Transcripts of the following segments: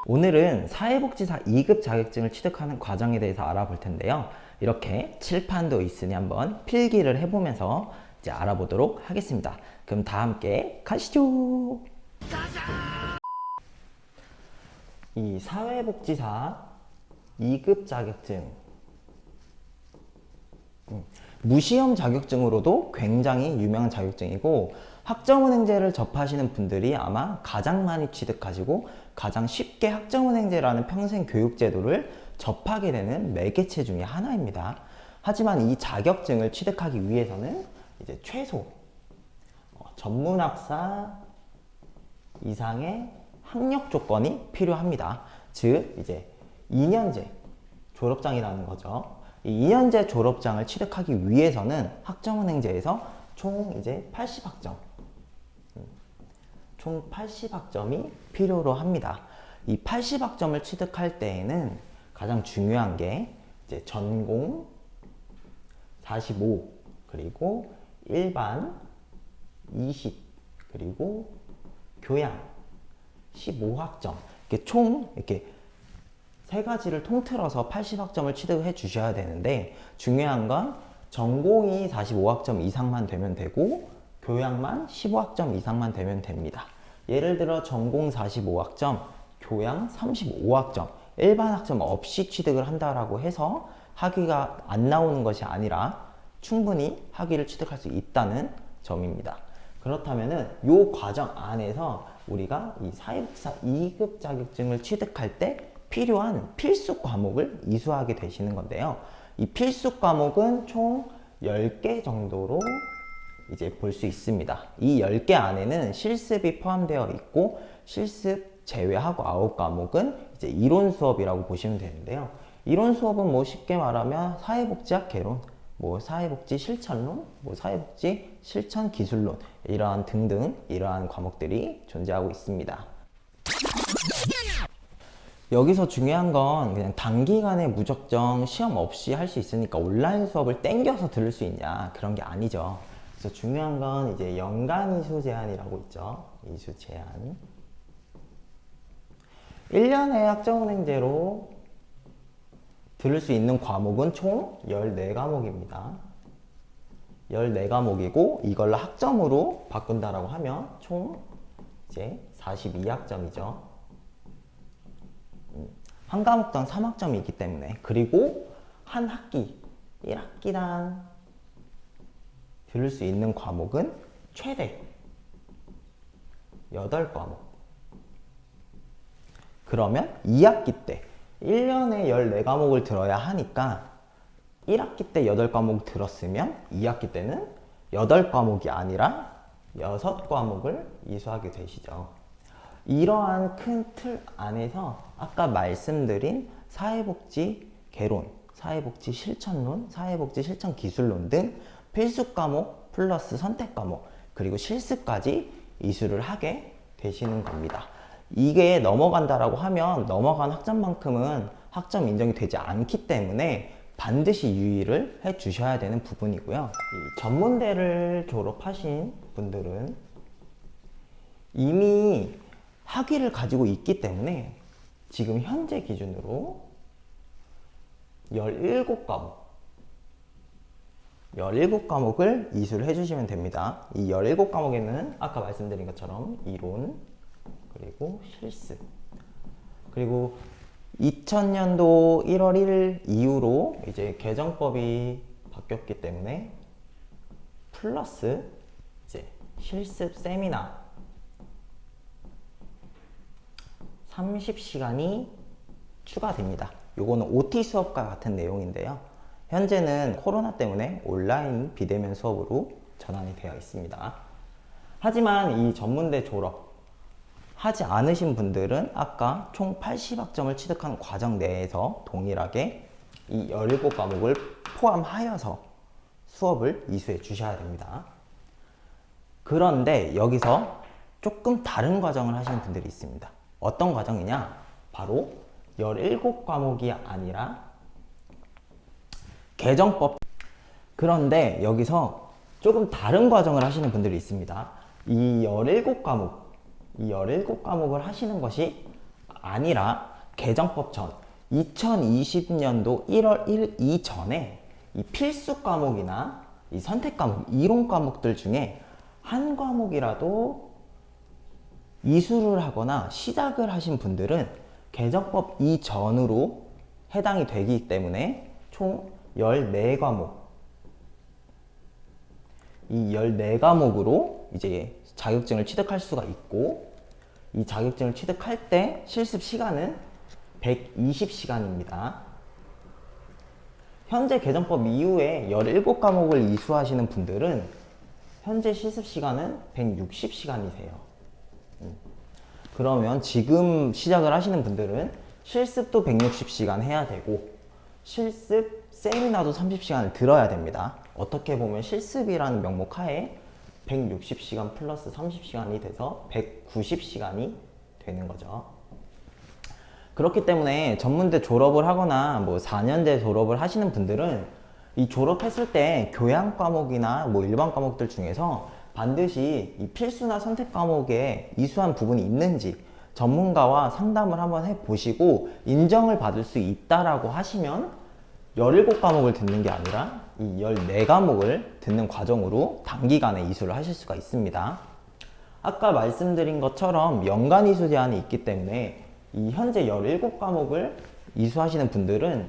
오늘은 사회복지사 2급 자격증을 취득하는 과정에 대해서 알아볼 텐데요. 이렇게 칠판도 있으니 한번 필기를 해보면서 이제 알아보도록 하겠습니다. 그럼 다 함께 가시죠. 이 사회복지사 2급 자격증, 무시험 자격증으로도 굉장히 유명한 자격증이고, 학점은행제를 접하시는 분들이 아마 가장 많이 취득하시고 가장 쉽게 학점은행제라는 평생 교육제도를 접하게 되는 매개체 중에 하나입니다. 하지만 이 자격증을 취득하기 위해서는 이제 최소 전문학사 이상의 학력 조건이 필요합니다. 즉 이제 2년제 졸업장이라는 거죠. 이 2년제 졸업장을 취득하기 위해서는 학점은행제에서 총 이제 80학점, 총 80학점이 필요로 합니다. 이 80학점을 취득할 때에는 가장 중요한 게 이제 전공 45, 그리고 일반 20, 그리고 교양 15학점, 이렇게 총 이렇게 세 가지를 통틀어서 80학점을 취득해 주셔야 되는데, 중요한 건 전공이 45학점 이상만 되면 되고 교양만 15학점 이상만 되면 됩니다. 예를 들어 전공 45학점, 교양 35학점, 일반 학점 없이 취득을 한다라고 해서 학위가 안 나오는 것이 아니라 충분히 학위를 취득할 수 있다는 점입니다. 그렇다면은 이 과정 안에서 우리가 이 사회복지사 2급 자격증을 취득할 때 필요한 필수 과목을 이수하게 되시는 건데요. 이 필수 과목은 총 10개 정도로 이제 볼 수 있습니다. 이 10개 안에는 실습이 포함되어 있고, 실습 제외하고 9과목은 이제 이론 수업이라고 보시면 되는데요. 이론 수업은 뭐 쉽게 말하면 사회복지학 개론, 뭐 사회복지 실천론, 뭐 사회복지 실천 기술론, 이러한 등등 이러한 과목들이 존재하고 있습니다. 여기서 중요한 건 그냥 단기간에 무작정 시험 없이 할 수 있으니까 온라인 수업을 땡겨서 들을 수 있냐, 그런 게 아니죠. 그래서 중요한 건 이제 연간 이수 제한이라고 있죠. 이수 제한. 1년에 학점은행제로 들을 수 있는 과목은 총 14과목입니다. 14과목이고 이걸로 학점으로 바꾼다라고 하면 총 이제 42학점이죠. 한 과목당 3학점이 있기 때문에, 그리고 한 학기 1학기당 들을 수 있는 과목은 최대 8과목. 그러면 2학기 때 1년에 14과목을 들어야 하니까 1학기 때 8과목 들었으면 2학기 때는 8과목이 아니라 6과목을 이수하게 되시죠. 이러한 큰 틀 안에서 아까 말씀드린 사회복지 개론, 사회복지 실천론, 사회복지 실천 기술론 등 필수 과목 플러스 선택 과목, 그리고 실습까지 이수를 하게 되시는 겁니다. 이게 넘어간다라고 하면 넘어간 학점만큼은 학점 인정이 되지 않기 때문에 반드시 유의를 해 주셔야 되는 부분이고요. 이 전문대를 졸업하신 분들은 이미 학위를 가지고 있기 때문에 지금 현재 기준으로 17과목을 이수를 해주시면 됩니다. 이 17과목에는 아까 말씀드린 것처럼 이론, 그리고 실습, 그리고 2000년도 1월 1일 이후로 이제 개정법이 바뀌었기 때문에 플러스 이제 실습 세미나 30시간이 추가됩니다. 요거는 OT 수업과 같은 내용인데요. 현재는 코로나 때문에 온라인 비대면 수업으로 전환이 되어 있습니다. 하지만 이 전문대 졸업 하지 않으신 분들은 아까 총 80학점을 취득하는 과정 내에서 동일하게 이 17과목을 포함하여서 수업을 이수해 주셔야 됩니다. 그런데 여기서 조금 다른 과정을 하시는 분들이 있습니다. 어떤 과정이냐? 바로 17과목이 아니라 개정법. 그런데 여기서 조금 다른 과정을 하시는 분들이 있습니다. 이 17과목을 하시는 것이 아니라 개정법 전 2020년도 1월 1일 이전에 이 필수 과목이나 이 선택 과목, 이론 과목들 중에 한 과목이라도 이수를 하거나 시작을 하신 분들은 개정법 이전으로 해당이 되기 때문에 총 14과목, 이 14과목으로 이제 자격증을 취득할 수가 있고, 이 자격증을 취득할 때 실습 시간은 120시간입니다. 현재 개정법 이후에 17과목을 이수하시는 분들은 현재 실습 시간은 160시간이세요. 그러면 지금 시작을 하시는 분들은 실습도 160시간 해야 되고 실습 세미나도 30시간을 들어야 됩니다. 어떻게 보면 실습이라는 명목 하에 160시간 플러스 30시간이 돼서 190시간이 되는 거죠. 그렇기 때문에 전문대 졸업을 하거나 뭐 4년제 졸업을 하시는 분들은 이 졸업했을 때 교양 과목이나 뭐 일반 과목들 중에서 반드시 이 필수나 선택 과목에 이수한 부분이 있는지 전문가와 상담을 한번 해보시고 인정을 받을 수 있다라고 하시면 17과목을 듣는 게 아니라 이 14과목을 듣는 과정으로 단기간에 이수를 하실 수가 있습니다. 아까 말씀드린 것처럼 연간 이수 제한이 있기 때문에 이 현재 17과목을 이수하시는 분들은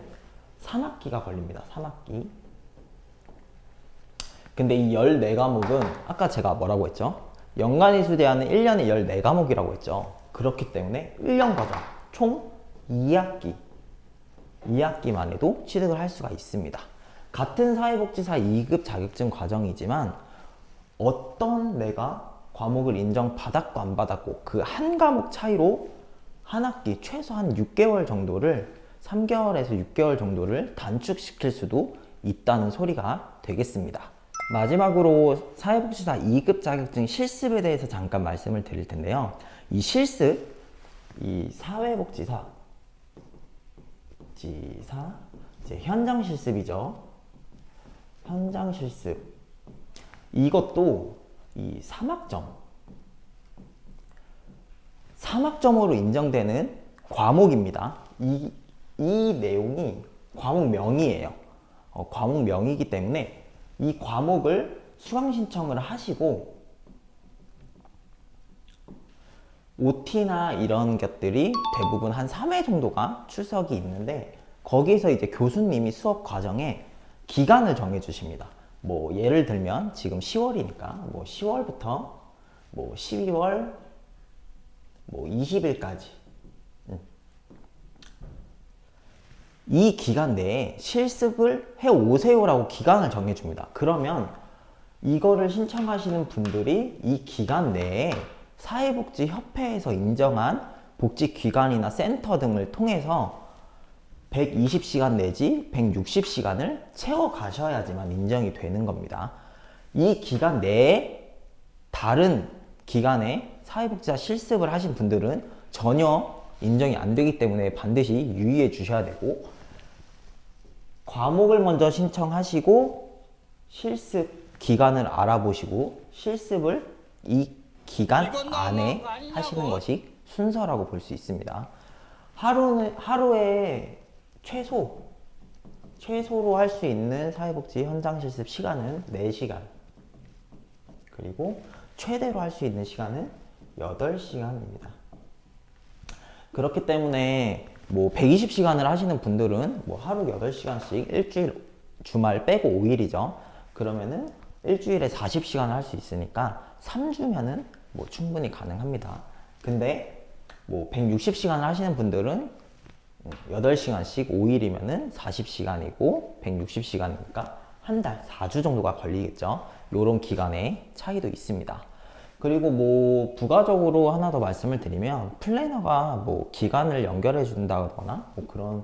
3학기가 걸립니다. 3학기. 근데 이 14과목은 아까 제가 뭐라고 했죠? 연간 이수 제한은 1년에 14과목이라고 했죠. 그렇기 때문에 1년 과정, 총 2학기만 해도 취득을 할 수가 있습니다. 같은 사회복지사 2급 자격증 과정이지만 어떤 내가 과목을 인정받았고 안 받았고 그 한 과목 차이로 한 학기 최소한 6개월 정도를 3개월에서 6개월 정도를 단축시킬 수도 있다는 소리가 되겠습니다. 마지막으로 사회복지사 2급 자격증 실습에 대해서 잠깐 말씀을 드릴 텐데요. 이 실습, 이 사회복지사 이제 현장 실습이죠. 현장 실습. 이것도 이 3학점으로 인정되는 과목입니다. 이 내용이 과목명이에요. 과목명이기 때문에 이 과목을 수강 신청을 하시고 OT나 이런 것들이 대부분 한 3회 정도가 출석이 있는데 거기서 이제 교수님이 수업 과정에 기간을 정해 주십니다. 뭐 예를 들면 지금 10월이니까 뭐 10월부터 뭐 12월 뭐 20일까지 이 기간 내에 실습을 해 오세요라고 기간을 정해 줍니다. 그러면 이거를 신청하시는 분들이 이 기간 내에 사회복지협회에서 인정한 복지기관이나 센터 등을 통해서 120시간 내지 160시간을 채워 가셔야지만 인정이 되는 겁니다. 이 기간 내에 다른 기간에 사회복지사 실습을 하신 분들은 전혀 인정이 안 되기 때문에 반드시 유의해 주셔야 되고, 과목을 먼저 신청하시고 실습 기간을 알아보시고 실습을 이 기간 안에 하시는 것이 순서라고 볼 수 있습니다. 하루에 최소로 할 수 있는 사회복지 현장 실습 시간은 4시간, 그리고 최대로 할 수 있는 시간은 8시간입니다. 그렇기 때문에 뭐 120시간을 하시는 분들은 뭐 하루 8시간씩 일주일 주말 빼고 5일이죠. 그러면은 일주일에 40시간을 할 수 있으니까 3주면은 뭐 충분히 가능합니다. 근데 뭐 160시간을 하시는 분들은 8시간씩 5일이면은 40시간이고 160시간이니까 한 달 4주 정도가 걸리겠죠. 요런 기간의 차이도 있습니다. 그리고 뭐 부가적으로 하나 더 말씀을 드리면 플래너가 뭐 기간을 연결해 준다거나 뭐 그런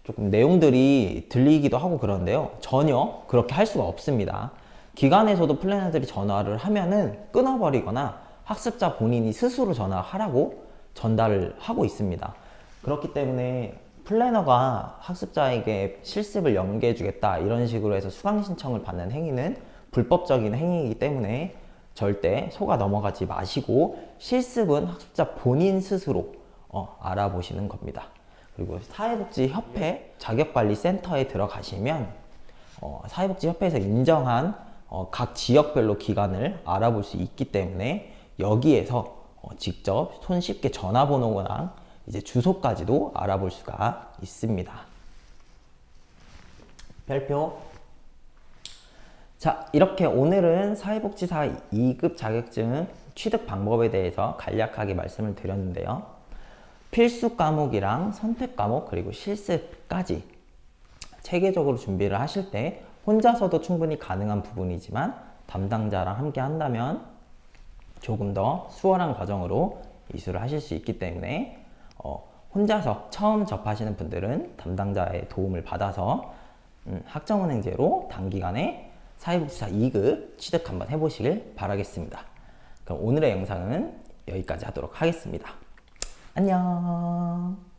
조금 내용들이 들리기도 하고 그런데요. 전혀 그렇게 할 수가 없습니다. 기관에서도 플래너들이 전화를 하면은 끊어버리거나 학습자 본인이 스스로 전화하라고 전달을 하고 있습니다. 그렇기 때문에 플래너가 학습자에게 실습을 연계해 주겠다 이런 식으로 해서 수강 신청을 받는 행위는 불법적인 행위이기 때문에 절대 속아 넘어가지 마시고 실습은 학습자 본인 스스로 알아보시는 겁니다. 그리고 사회복지협회 자격관리센터에 들어가시면 사회복지협회에서 인정한 각 지역별로 기관을 알아볼 수 있기 때문에 여기에서 직접 손쉽게 전화번호랑 이제 주소까지도 알아볼 수가 있습니다. 별표. 자, 이렇게 오늘은 사회복지사 2급 자격증 취득 방법에 대해서 간략하게 말씀을 드렸는데요. 필수 과목이랑 선택 과목 그리고 실습까지 체계적으로 준비를 하실 때 혼자서도 충분히 가능한 부분이지만 담당자랑 함께 한다면 조금 더 수월한 과정으로 이수를 하실 수 있기 때문에 혼자서 처음 접하시는 분들은 담당자의 도움을 받아서 학점은행제로 단기간에 사회복지사 2급 취득 한번 해보시길 바라겠습니다. 그럼 오늘의 영상은 여기까지 하도록 하겠습니다. 안녕.